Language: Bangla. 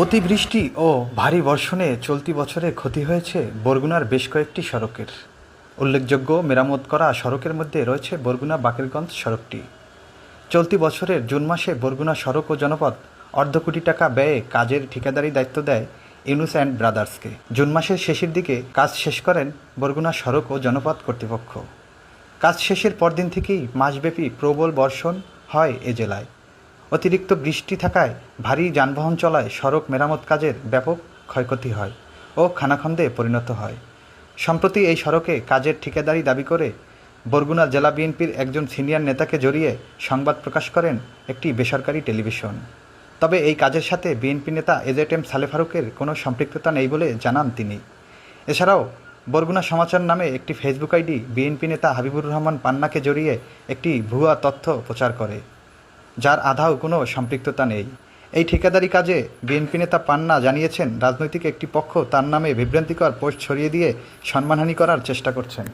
অতিবৃষ্টি ও ভারী বর্ষণে চলতি বছরে ক্ষতি হয়েছে বরগুনার বেশ কয়েকটি সড়কের। উল্লেখযোগ্য মেরামত করা সড়কের মধ্যে রয়েছে বরগুনা বাকেরগঞ্জ সড়কটি। চলতি বছরের জুন মাসে বরগুনা সড়ক ও জনপথ অর্ধ কোটি টাকা ব্যয়ে কাজের ঠিকাদারি দায়িত্ব দেয় ইউনুস অ্যান্ড ব্রাদার্সকে। জুন মাসের শেষের দিকে কাজ শেষ করেন বরগুনা সড়ক ও জনপথ কর্তৃপক্ষ। কাজ শেষের পরদিন থেকেই মাসব্যাপী প্রবল বর্ষণ হয় এ জেলায়। অতিরিক্ত বৃষ্টি থাকায় ভারী যানবাহন চলায় সড়ক মেরামত কাজের ব্যাপক ক্ষয়ক্ষতি হয় ও খানাখন্দে পরিণত হয়। সম্প্রতি এই সড়কে কাজের ঠিকাদারি দাবি করে বরগুনা জেলা বিএনপির একজন সিনিয়র নেতাকে জড়িয়ে সংবাদ প্রকাশ করেন একটি বেসরকারি টেলিভিশন। তবে এই কাজের সাথে বিএনপি নেতা এজেড সালেহ ফারুকের কোনো সম্পৃক্ততা নেই বলে জানান তিনি। এছাড়াও বরগুনা সমাচার নামে একটি ফেসবুক আইডি বিএনপি নেতা হাবিবুর রহমান পান্নাকে জড়িয়ে একটি ভুয়া তথ্য প্রচার করে, যার আধাও কোনো সম্পৃক্ততা নেই। এই ঠিকাদারি কাজে বিএনপি নেতা পান্না জানিয়েছেন, রাজনৈতিক একটি পক্ষ তার নামে বিভ্রান্তিকর পোস্ট ছড়িয়ে দিয়ে সম্মানহানি করার চেষ্টা করছেন।